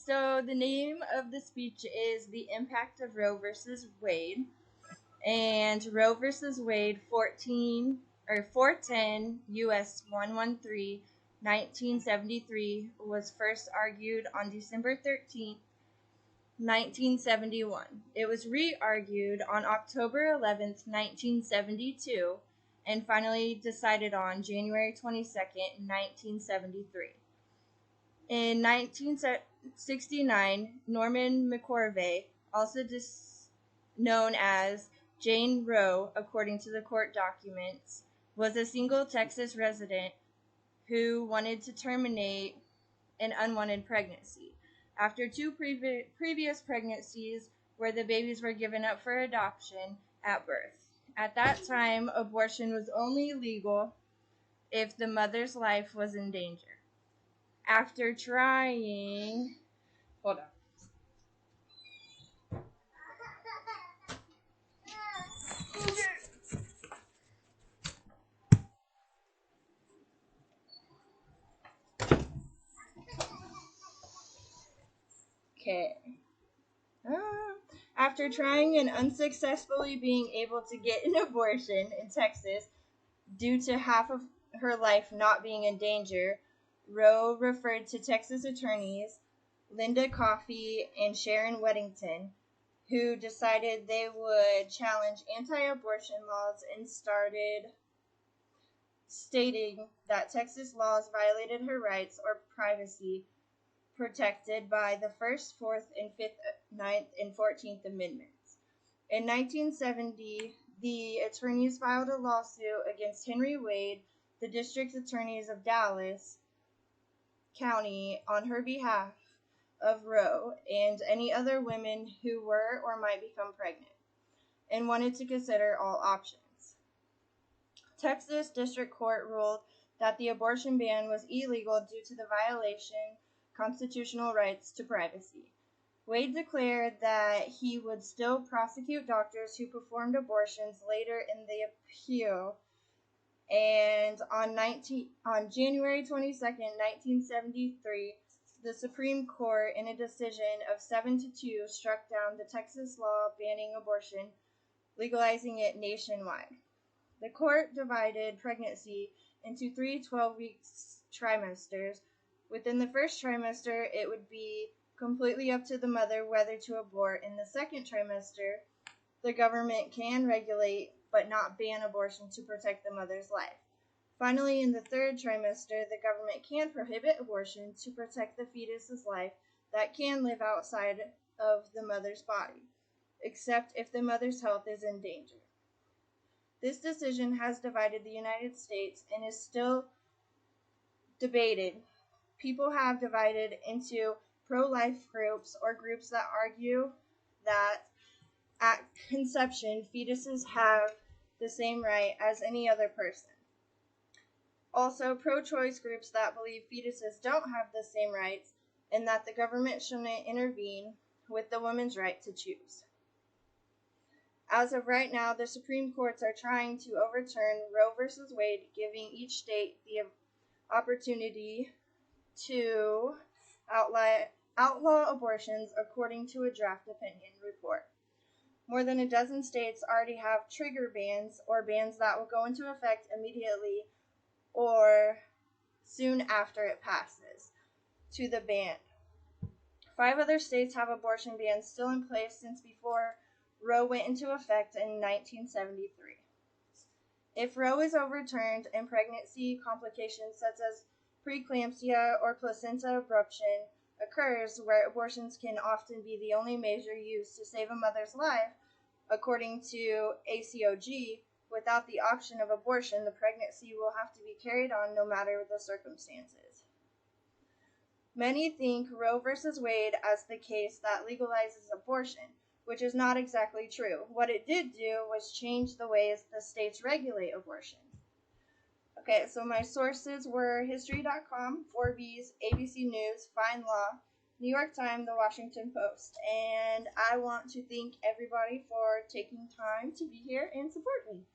So the name of the speech is The Impact of Roe versus Wade. And Roe versus Wade 410 US 113 1973 was first argued on December 13th, 1971. It was re-argued on October 11th, 1972, and finally decided on January 22nd, 1973. In 1969, Norman McCorvey, also known as Jane Roe, according to the court documents, was a single Texas resident who wanted to terminate an unwanted pregnancy after two previous pregnancies where the babies were given up for adoption at birth. At that time, abortion was only legal if the mother's life was in danger. After trying, hold on. Okay. After trying and unsuccessfully being able to get an abortion in Texas due to half of her life not being in danger, Roe referred to Texas attorneys Linda Coffey and Sharon Weddington, who decided they would challenge anti-abortion laws and started stating that Texas laws violated her rights or privacy protected by the First, Fourth, and Fifth, Ninth, and 14th Amendments. In 1970, the attorneys filed a lawsuit against Henry Wade, the district attorneys of Dallas County, on her behalf of Roe and any other women who were or might become pregnant, and wanted to consider all options. Texas District Court ruled that the abortion ban was illegal due to the violation constitutional rights to privacy. Wade declared that he would still prosecute doctors who performed abortions later in the appeal, and on January 22nd, 1973, the Supreme Court, in a decision of 7-2, struck down the Texas law banning abortion, legalizing it nationwide. The court divided pregnancy into 3 12-week trimesters. Within the first trimester, it would be completely up to the mother whether to abort. In the second trimester, the government can regulate but not ban abortion to protect the mother's life. Finally, in the third trimester, the government can prohibit abortion to protect the fetus's life that can live outside of the mother's body, except if the mother's health is in danger. This decision has divided the United States and is still debated. People have divided into pro-life groups or groups that argue that at conception, fetuses have the same right as any other person. Also, pro-choice groups that believe fetuses don't have the same rights and that the government shouldn't intervene with the woman's right to choose. As of right now, the Supreme Courts are trying to overturn Roe versus Wade, giving each state the opportunity to outlaw abortions according to a draft opinion report. More than a dozen states already have trigger bans or bans that will go into effect immediately or soon after it passes to the ban. 5 other states have abortion bans still in place since before Roe went into effect in 1973. If Roe is overturned and pregnancy complications such as preeclampsia or placenta abruption occurs, where abortions can often be the only measure used to save a mother's life, according to ACOG, without the option of abortion, the pregnancy will have to be carried on no matter the circumstances. Many think Roe versus Wade as the case that legalizes abortion, which is not exactly true. What it did do was change the ways the states regulate abortion. Okay, so my sources were History.com, Forbes, ABC News, Fine Law, New York Times, The Washington Post. And I want to thank everybody for taking time to be here and support me.